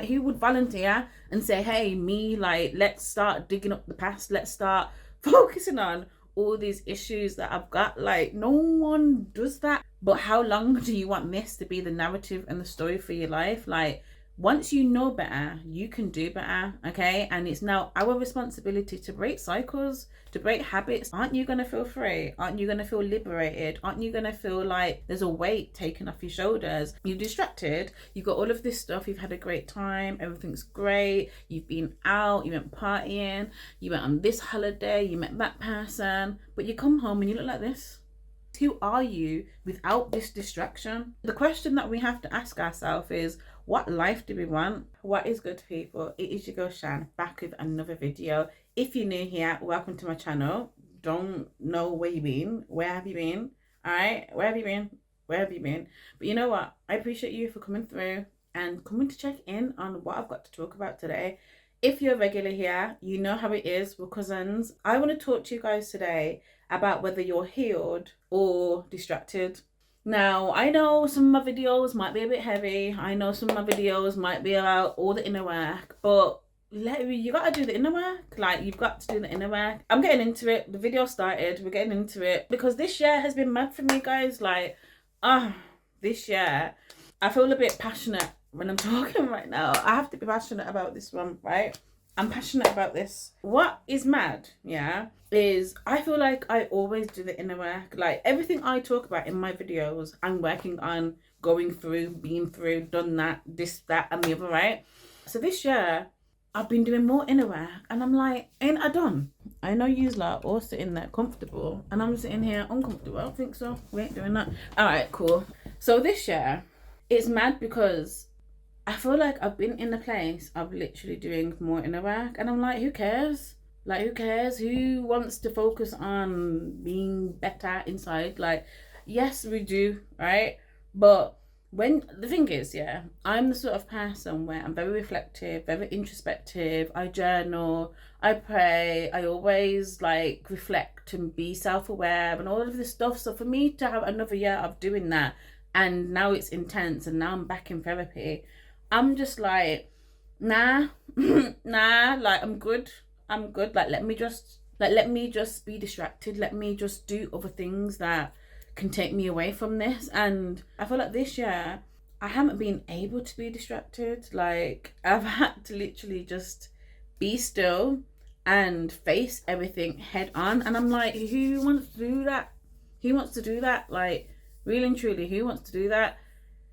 who would volunteer and say, hey, me, like, let's start digging up the past, let's start focusing on all these issues that I've got. Like, no one does that. But how long do you want this to be the narrative and the story for your life? Like, once you know better, you can do better, okay? And it's now our responsibility to break cycles, to break habits. Aren't you gonna feel free? Aren't you gonna feel liberated? Aren't you gonna feel like there's a weight taken off your shoulders? You're distracted, you've got all of this stuff, you've had a great time, everything's great, you've been out, you went partying, you went on this holiday, you met that person, but you come home and you look like this. Who are you without this distraction? The question that we have to ask ourselves is, what life do we want? What is good, people? It is your girl Shan, back with another video. If you're new here, welcome to my channel. Don't know where you've been. Where have you been? All right, where have you been? Where have you been? But you know what? I appreciate you for coming through and coming to check in on what I've got to talk about today. If you're regular here, you know how it is. We're cousins. I want to talk to you guys today about whether you're healed or distracted. Now, I know some of my videos might be a bit heavy. I know some of my videos might be about all the inner work, but you got to do the inner work. Like, you've got to do the inner work. I'm getting into it. The video started. We're getting into it because this year has been mad for me, guys. Like, this year, I feel a bit passionate when I'm talking right now. I have to be passionate about this one, right? I'm passionate about this. What is mad, yeah, is I feel like I always do the inner work. Like, everything I talk about in my videos, I'm working on, going through, being through, done that, this, that, and the other, right? So this year, I've been doing more inner work, and I'm like, ain't I done? I know you's like all sitting there comfortable, and I'm sitting here uncomfortable. I don't think so. We ain't doing that. All right, cool. So this year, it's mad because I feel like I've been in a place of literally doing more inner work, and I'm like, who cares? Like, who cares? Who wants to focus on being better inside? Like, yes, we do, right? But when the thing is, yeah, I'm the sort of person where I'm very reflective, very introspective. I journal, I pray, I always like reflect and be self-aware and all of this stuff. So for me to have another year of doing that, and now it's intense, and now I'm back in therapy, I'm just like, nah, like, I'm good. Like, let me just be distracted. Let me just do other things that can take me away from this. And I feel like this year, I haven't been able to be distracted. Like, I've had to literally just be still and face everything head on. And I'm like, who wants to do that? Who wants to do that? Like, really and truly, who wants to do that?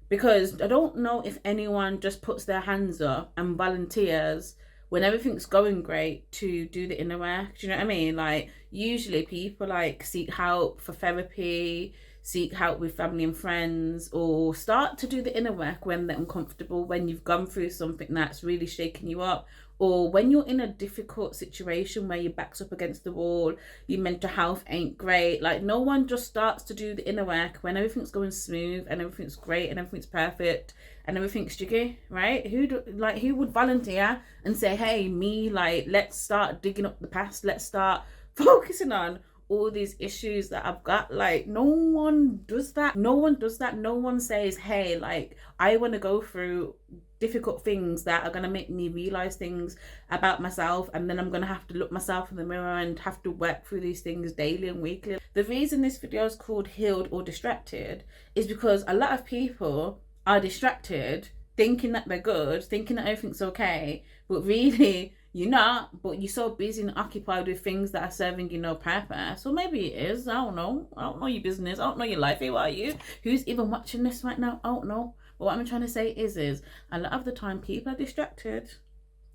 Because I don't know if anyone just puts their hands up and volunteers when everything's going great to do the inner work. Do you know what I mean? Like, usually people like seek help for therapy, seek help with family and friends, or start to do the inner work when they're uncomfortable, when you've gone through something that's really shaking you up, or when you're in a difficult situation where your back's up against the wall, your mental health ain't great. Like, no one just starts to do the inner work when everything's going smooth and everything's great and everything's perfect and everything's jiggy, right? Who would volunteer and say, hey, me, like, let's start digging up the past, let's start focusing on all these issues that I've got? Like, no one does that. No one does that. No one says, hey, like, I want to go through difficult things that are going to make me realize things about myself, and then I'm going to have to look myself in the mirror and have to work through these things daily and weekly. The reason this video is called Healed or Distracted is because a lot of people are distracted, thinking that they're good, thinking that everything's okay, but really you're not. But you're so busy and occupied with things that are serving you no purpose. Or maybe it is. I don't know your business. I don't know your life. Who are you? Who's even watching this right now? I don't know. But what I'm trying to say is a lot of the time people are distracted,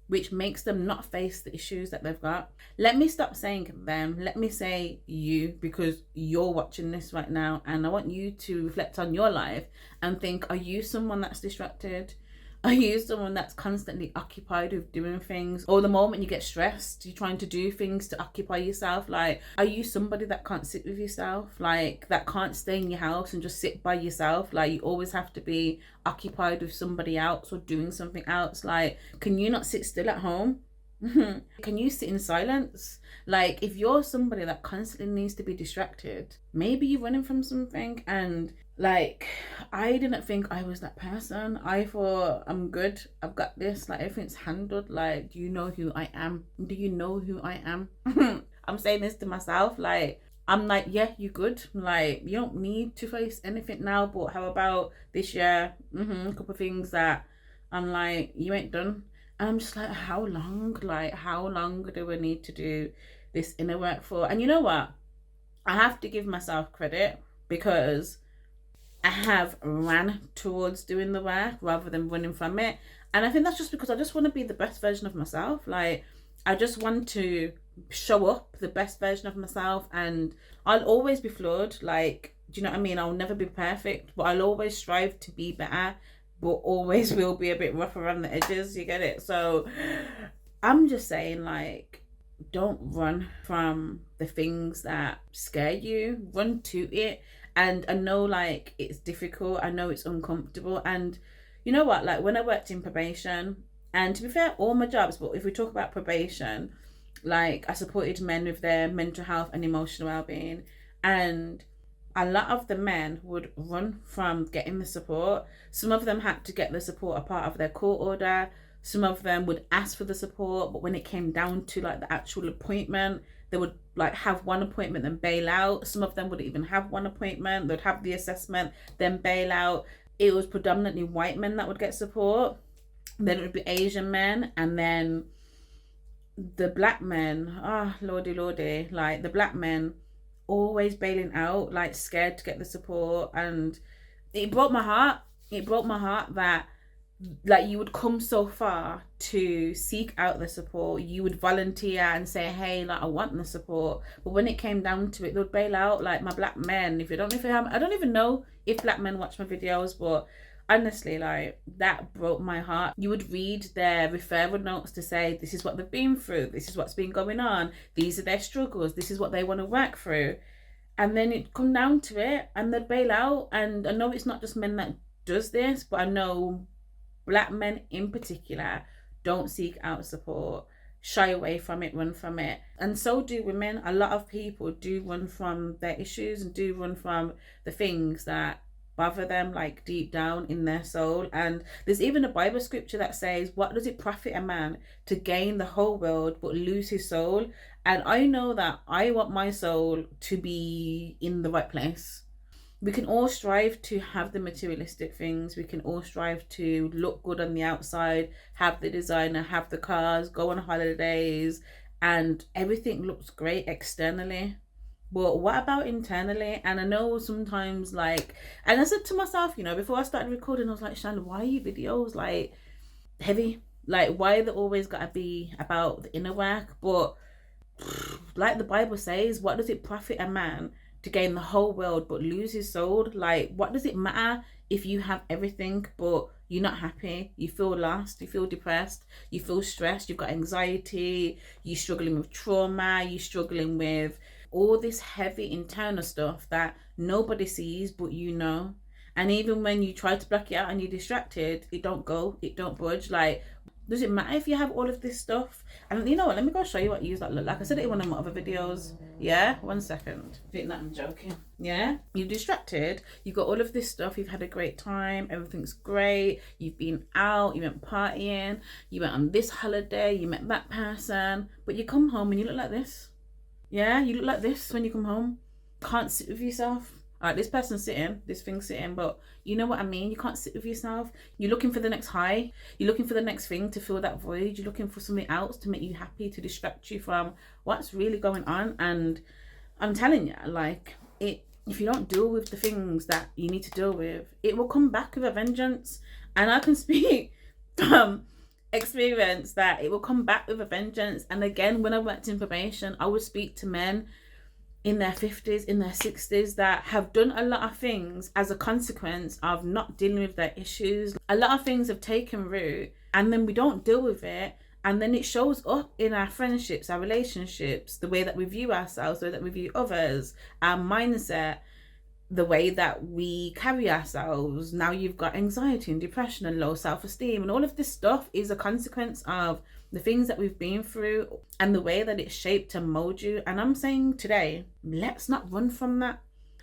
which makes them not face the issues that they've got. Let me stop saying them. Let me say you, because you're watching this right now, and I want you to reflect on your life and think, are you someone that's distracted? Are you someone that's constantly occupied with doing things? Or the moment you get stressed, you're trying to do things to occupy yourself? Like, are you somebody that can't sit with yourself? Like, that can't stay in your house and just sit by yourself? Like, you always have to be occupied with somebody else or doing something else? Like, can you not sit still at home? Can you sit in silence? Like, if you're somebody that constantly needs to be distracted, maybe you're running from something, and Like, I didn't think I was that person. I thought, I'm good, I've got this, like everything's handled. Like, do you know who I am? Do you know who I am? I'm saying this to myself. Like, I'm like, yeah, you good. Like, you don't need to face anything now, but how about this year? A couple of things that I'm like, you ain't done. And I'm just like, how long? Like, how long do we need to do this inner work for? And you know what? I have to give myself credit, because I have ran towards doing the work rather than running from it. And I think that's just because I just want to be the best version of myself. Like, I just want to show up the best version of myself, and I'll always be flawed. Like, do you know what I mean? I'll never be perfect, but I'll always strive to be better, but always will be a bit rough around the edges. You get it? So I'm just saying, like, don't run from the things that scare you, run to it. And I know, like, it's difficult, I know it's uncomfortable. And you know what, like, when I worked in probation, and to be fair, all my jobs, but if we talk about probation, like, I supported men with their mental health and emotional well-being, and a lot of the men would run from getting the support. Some of them had to get the support a part of their court order. Some of them would ask for the support, but when it came down to, like, the actual appointment, they would, like, have one appointment then bail out. Some of them would even have one appointment, they'd have the assessment, then bail out. It was predominantly white men that would get support. Then it would be Asian men, and then the black men, lordy, like, the black men always bailing out, like, scared to get the support. And it broke my heart. It broke my heart that, like, you would come so far to seek out the support, you would volunteer and say, hey, like, I want the support, but when it came down to it, they would bail out. Like, my black men, if you don't, if you have, I don't even know if black men watch my videos, but honestly, like, that broke my heart. You would read their referral notes to say, this is what they've been through, this is what's been going on, these are their struggles, this is what they want to work through, and then it come down to it and they'd bail out. And I know it's not just men that does this, but I know black men in particular don't seek out support, shy away from it, run from it. And so do women. A lot of people do run from their issues and do run from the things that bother them, like, deep down in their soul. And there's even a Bible scripture that says, what does it profit a man to gain the whole world but lose his soul? And I know that I want my soul to be in the right place. We can all strive to have the materialistic things. We can all strive to look good on the outside, have the designer, have the cars, go on holidays, and everything looks great externally. But what about internally? And I know sometimes, like, and I said to myself, you know, before I started recording, I was like, Shan, why are your videos, like, heavy? Like, why they always gotta be about the inner work? But like the Bible says, what does it profit a man to gain the whole world but lose his soul? Like, what does it matter if you have everything but you're not happy, you feel lost, you feel depressed, you feel stressed, you've got anxiety, you're struggling with trauma, you're struggling with all this heavy internal stuff that nobody sees but you know. And even when you try to block it out and you're distracted, it don't go, it don't budge. Like, does it matter if you have all of this stuff? And you know what, let me go show you what use that look like. I said it in one of my other videos. Yeah, 1 second. I think that I'm joking. Yeah, you're distracted, you've got all of this stuff, you've had a great time, everything's great, you've been out, you went partying, you went on this holiday, you met that person, but you come home and you look like this. Yeah, you look like this when you come home. Can't sit with yourself. All right, this person's sitting, this thing's sitting, but you know what I mean? You can't sit with yourself. You're looking for the next high. You're looking for the next thing to fill that void. You're looking for something else to make you happy, to distract you from what's really going on. And I'm telling you, like, if you don't deal with the things that you need to deal with, it will come back with a vengeance. And I can speak from experience that it will come back with a vengeance. And again, when I worked in probation, I would speak to men in their 50s, in their 60s, that have done a lot of things as a consequence of not dealing with their issues. A lot of things have taken root, and then we don't deal with it, and then it shows up in our friendships, our relationships, the way that we view ourselves, the way that we view others, our mindset, the way that we carry ourselves. Now you've got anxiety and depression and low self-esteem, and all of this stuff is a consequence of the things that we've been through and the way that it's shaped to mold you. And I'm saying today, let's not run from that.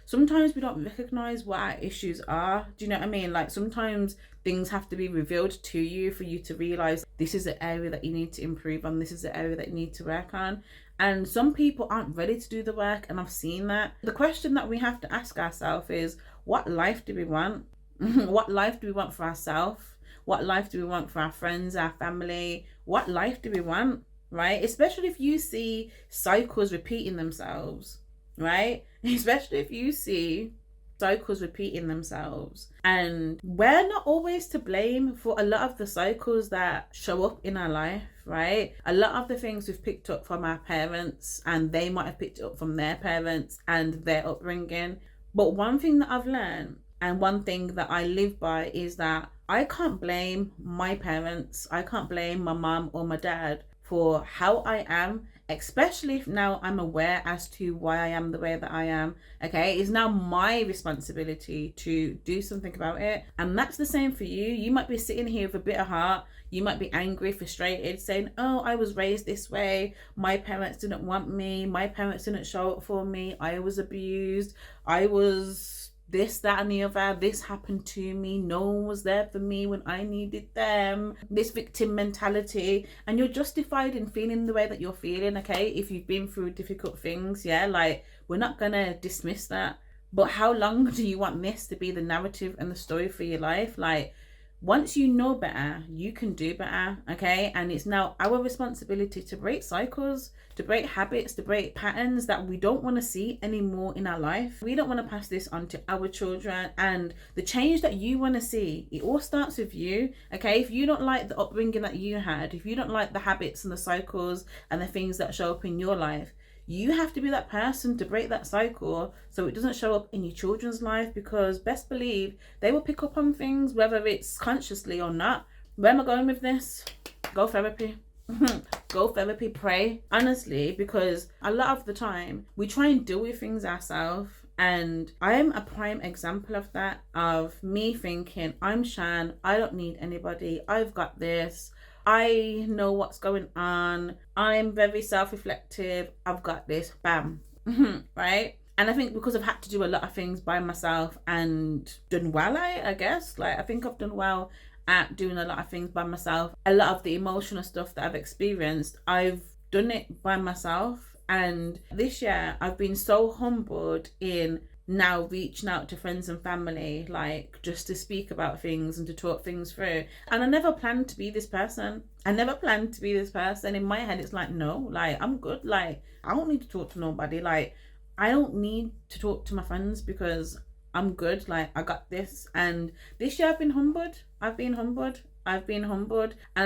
sometimes we don't recognize what our issues are. Do you know what I mean? Like sometimes things have to be revealed to you for you to realize this is the area that you need to improve on, this is the area that you need to work on. And some people aren't ready to do the work, and I've seen that. The question that we have to ask ourselves is, what life do we want? What life do we want for ourselves? What life do we want for our friends, our family? What life do we want, right? Especially if you see cycles repeating themselves, right? Especially if you see cycles repeating themselves. And we're not always to blame for a lot of the cycles that show up in our life, right? A lot of the things we've picked up from our parents, and they might have picked it up from their parents and their upbringing. But one thing that I've learned, and one thing that I live by, is that I can't blame my parents, I can't blame my mom or my dad for how I am, especially if now I'm aware as to why I am the way that I am. Okay, it's now my responsibility to do something about it. And that's the same for you. You might be sitting here with a bitter heart, you might be angry, frustrated, saying, oh, I was raised this way, my parents didn't want me, my parents didn't show up for me, I was abused, I was this, that, and the other, this happened to me, no one was there for me when I needed them, this victim mentality. And you're justified in feeling the way that you're feeling, okay, if you've been through difficult things. Yeah, like, we're not gonna dismiss that. But how long do you want this to be the narrative and the story for your life? Like, once you know better, you can do better, okay? And it's now our responsibility to break cycles, to break habits, to break patterns that we don't want to see anymore in our life. We don't want to pass this on to our children. And the change that you want to see, it all starts with you, okay? If you don't like the upbringing that you had, if you don't like the habits and the cycles and the things that show up in your life, you have to be that person to break that cycle so it doesn't show up in your children's life, because best believe they will pick up on things, whether it's consciously or not. Where am I going with this? Go therapy. Go therapy, pray. Honestly, because a lot of the time we try and deal with things ourselves. And I am a prime example of that, of me thinking, I'm Shan, I don't need anybody, I've got this, I know what's going on, I'm very self-reflective, I've got this, bam. Right? And I think because I've had to do a lot of things by myself and done well, I guess, like, I think I've done well at doing a lot of things by myself. A lot of the emotional stuff that I've experienced, I've done it by myself. And this year I've been so humbled in now reaching out to friends and family, like, just to speak about things and to talk things through. And I never planned to be this person. In my head, it's like, no, like, I'm good. Like, I don't need to talk to nobody. Like, I don't need to talk to my friends because I'm good. Like, I got this. And this year I've been humbled. And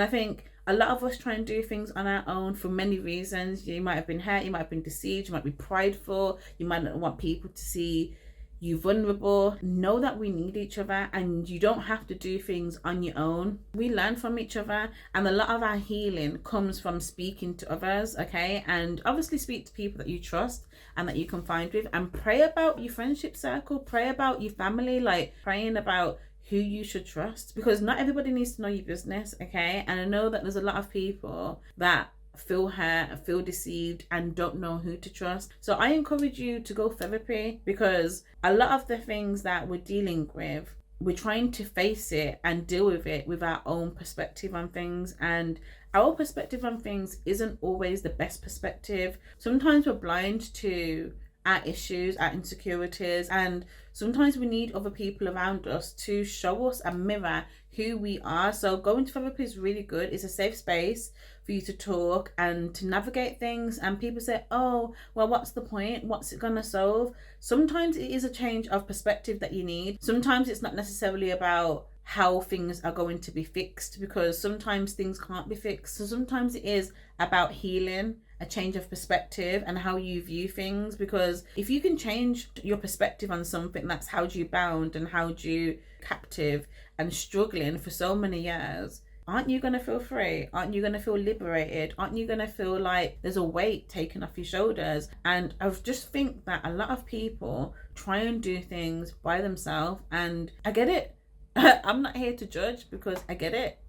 I think a lot of us try and do things on our own for many reasons. You might have been hurt, you might have been deceived, you might be prideful, you might not want people to see you vulnerable. Know that we need each other, and you don't have to do things on your own. We learn from each other, and a lot of our healing comes from speaking to others, okay? And obviously speak to people that you trust and that you can find with, and pray about your friendship circle, pray about your family, like praying about who you should trust, because not everybody needs to know your business, okay? And I know that there's a lot of people that feel hurt, feel deceived, and don't know who to trust. So I encourage you to go therapy, because a lot of the things that we're dealing with, we're trying to face it and deal with it with our own perspective on things, and our perspective on things isn't always the best perspective. Sometimes we're blind to our issues, our insecurities, and sometimes we need other people around us to show us and mirror who we are. So going to therapy is really good. It's a safe space for you to talk and to navigate things. And people say, oh, well, what's the point? What's it gonna solve? Sometimes it is a change of perspective that you need. Sometimes it's not necessarily about how things are going to be fixed, because sometimes things can't be fixed. So sometimes it is about healing, a change of perspective and how you view things. Because if you can change your perspective on something that's held you bound and held you captive and struggling for so many years, aren't you going to feel free? Aren't you going to feel liberated? Aren't you going to feel like there's a weight taken off your shoulders? And I just think that a lot of people try and do things by themselves, and I get it. I'm not here to judge, because I get it,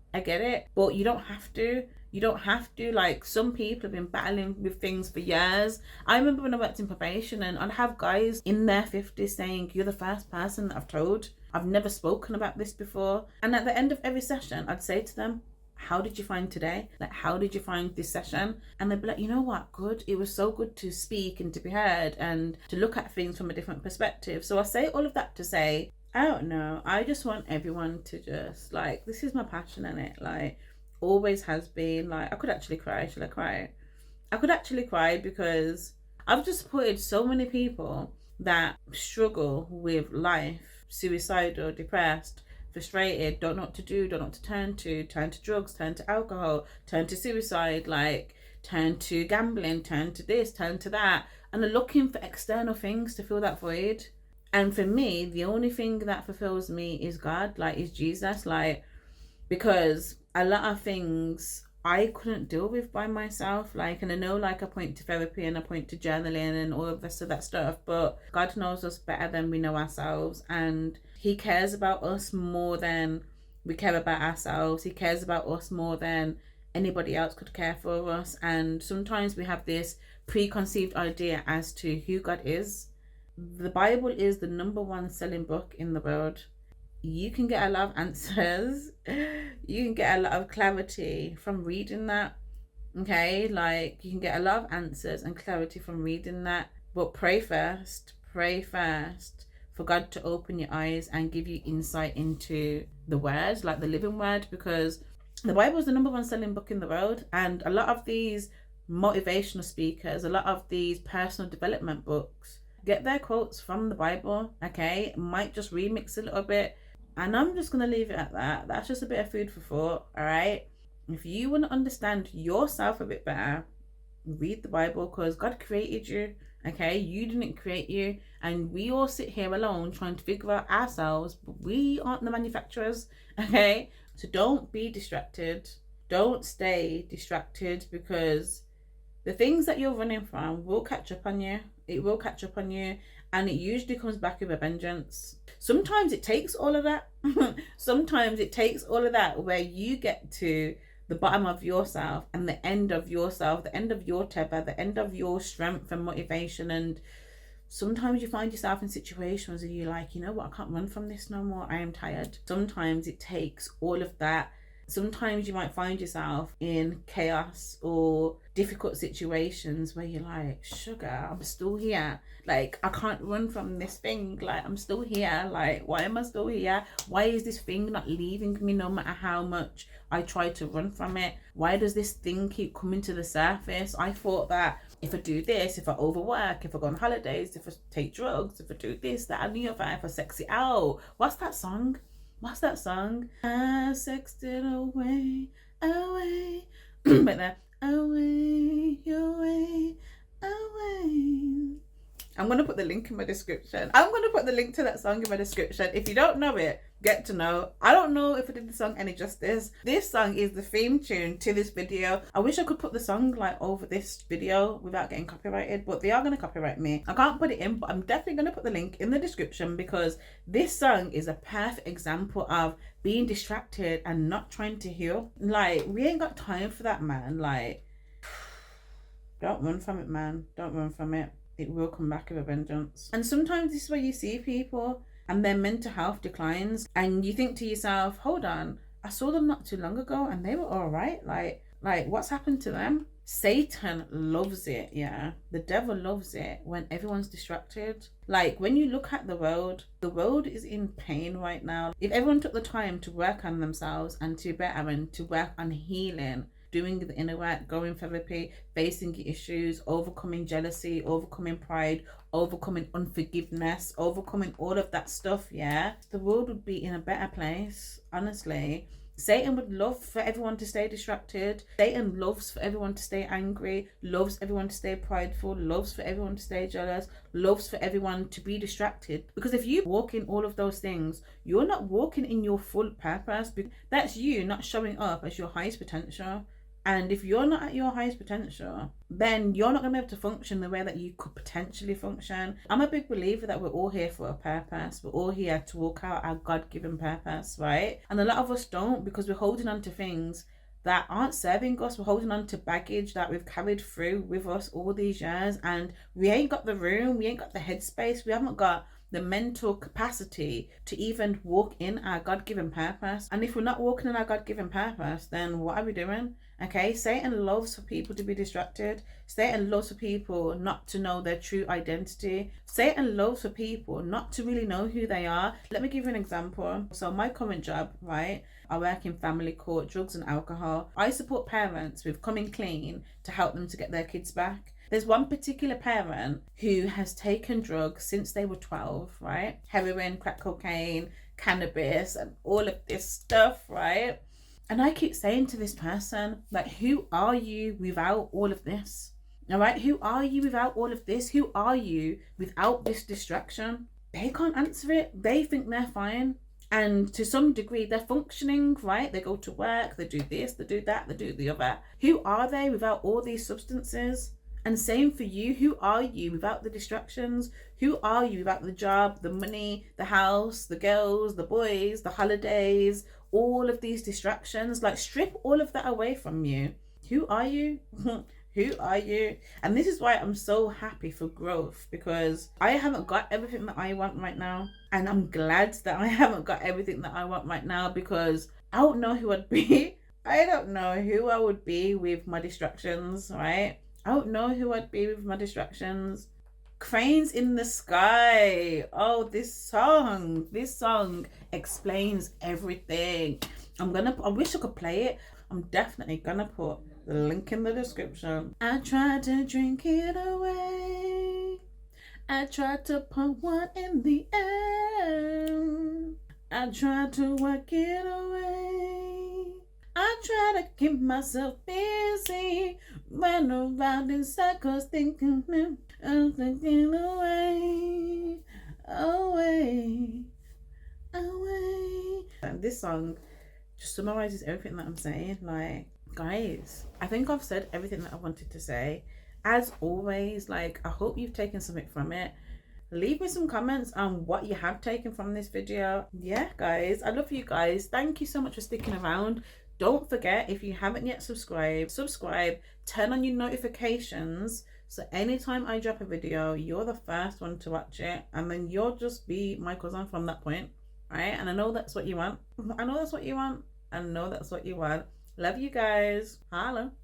but you don't have to. You don't have to. Like, some people have been battling with things for years. I remember when I worked in probation, and I'd have guys in their 50s saying, you're the first person that I've told. I've never spoken about this before. And at the end of every session, I'd say to them, how did you find today? Like, how did you find this session? And they'd be like, you know what, good. It was so good to speak and to be heard and to look at things from a different perspective. So I say all of that to say, I don't know. I just want everyone to just, like, this is my passion in it. Like, always has been. Like, I could actually cry. Should I cry? I could actually cry because I've just supported so many people that struggle with life, suicidal, depressed, frustrated, don't know what to do, don't know what to turn to drugs, turn to alcohol, turn to suicide, like turn to gambling, turn to this, turn to that, and are looking for external things to fill that void. And for me, the only thing that fulfills me is God, like, is Jesus, like, because a lot of things I couldn't deal with by myself. Like, and I know, like, I point to therapy and I point to journaling and all of the rest of that stuff, but God knows us better than we know ourselves, and He cares about us more than we care about ourselves. He cares about us more than anybody else could care for us. And sometimes we have this preconceived idea as to who God is. The Bible is the number one selling book in the world. You can get a lot of answers. You can get a lot of clarity from reading that. Okay, like, you can get a lot of answers and clarity from reading that. But pray first for God to open your eyes and give you insight into the word, like the living word, because the Bible is the number one selling book in the world. And a lot of these motivational speakers, a lot of these personal development books get their quotes from the Bible. Okay, might just remix a little bit, and I'm just gonna leave it at that. That's just a bit of food for thought. All right, if you want to understand yourself a bit better, read the Bible, because God created you. Okay, you didn't create you, and we all sit here alone trying to figure out ourselves, but we aren't the manufacturers. Okay, so don't be distracted. Don't stay distracted, because the things that you're running from will catch up on you. It will catch up on you, and it usually comes back with a vengeance. Sometimes it takes all of that. Sometimes it takes all of that where you get to the bottom of yourself and the end of yourself, the end of your tether, the end of your strength and motivation. And sometimes you find yourself in situations where you're like, you know what, I can't run from this no more. I am tired. Sometimes it takes all of that. Sometimes you might find yourself in chaos or difficult situations where you're like, sugar, I'm still here. Like, I can't run from this thing. Like, I'm still here. Like, why am I still here? Why is this thing not leaving me no matter how much I try to run from it? Why does this thing keep coming to the surface? I thought that if I do this, if I overwork, if I go on holidays, if I take drugs, if I do this, that, and the other, if I sex it out. What's that song? I sexed it away. But that, away. I'm going to put the link in my description. I'm going to put the link to that song in my description. If you don't know it, get to know. I don't know if I did the song any justice. This song is the theme tune to this video. I wish I could put the song like over this video without getting copyrighted, but they are going to copyright me. I can't put it in, but I'm definitely going to put the link in the description, because this song is a perfect example of being distracted and not trying to heal. Like, we ain't got time for that, man. Like, don't run from it, man. Don't run from it. It will come back with a vengeance. And sometimes this is where you see people and their mental health declines, and you think to yourself, hold on, I saw them not too long ago and they were all right. Like what's happened to them? Satan loves it, yeah. The devil loves it when everyone's distracted. Like, when you look at the world is in pain right now. If everyone took the time to work on themselves and to better and to work on healing, doing the inner work, going therapy, facing your issues, overcoming jealousy, overcoming pride, overcoming unforgiveness, overcoming all of that stuff, yeah, the world would be in a better place, honestly. Satan would love for everyone to stay distracted. Satan loves for everyone to stay angry, loves everyone to stay prideful, loves for everyone to stay jealous, loves for everyone to be distracted. Because if you walk in all of those things, you're not walking in your full purpose. That's you not showing up as your highest potential. And if you're not at your highest potential, then you're not going to be able to function the way that you could potentially function. I'm a big believer that we're all here for a purpose. We're all here to walk out our God-given purpose, right? And a lot of us don't, because we're holding on to things that aren't serving us. We're holding on to baggage that we've carried through with us all these years, and we ain't got the room, we ain't got the headspace, we haven't got the mental capacity to even walk in our God-given purpose. And if we're not walking in our God-given purpose, then what are we doing? Okay, Satan loves for people to be distracted. Satan loves for people not to know their true identity. Satan loves for people not to really know who they are. Let me give you an example. So my current job, right, I work in family court, drugs and alcohol. I support parents with coming clean to help them to get their kids back. There's one particular parent who has taken drugs since they were 12, right? Heroin, crack cocaine, cannabis, and all of this stuff, right? And I keep saying to this person, like, who are you without all of this? All right, who are you without all of this? Who are you without this distraction? They can't answer it. They think they're fine. And to some degree, they're functioning, right? They go to work, they do this, they do that, they do the other. Who are they without all these substances? And same for you. Who are you without the distractions? Who are you without the job, the money, the house, the girls, the boys, the holidays, all of these distractions? Like, strip all of that away from you. Who are you? Who are you? And this is why I'm so happy for growth, because I haven't got everything that I want right now. And I'm glad that I haven't got everything that I want right now, because I don't know who I'd be. I don't know who I would be with my distractions, right? I don't know who I'd be with my distractions. Cranes in the Sky. Oh, this song explains everything. I wish I could play it. I'm definitely gonna put the link in the description. I tried to drink it away. I tried to put one in the air. I tried to work it away. I try to keep myself busy, run around in circles thinking I'm thinking away. And this song just summarizes everything that I'm saying. Like, guys, I think I've said everything that I wanted to say. As always, like, I hope you've taken something from it. Leave me some comments on what you have taken from this video. Yeah, guys, I love you guys. Thank you so much for sticking around. Don't forget, if you haven't yet subscribe, turn on your notifications, so anytime I drop a video, you're the first one to watch it, and then you'll just be my cousin from that point, right? And I know that's what you want. I know that's what you want. Love you guys. Holla.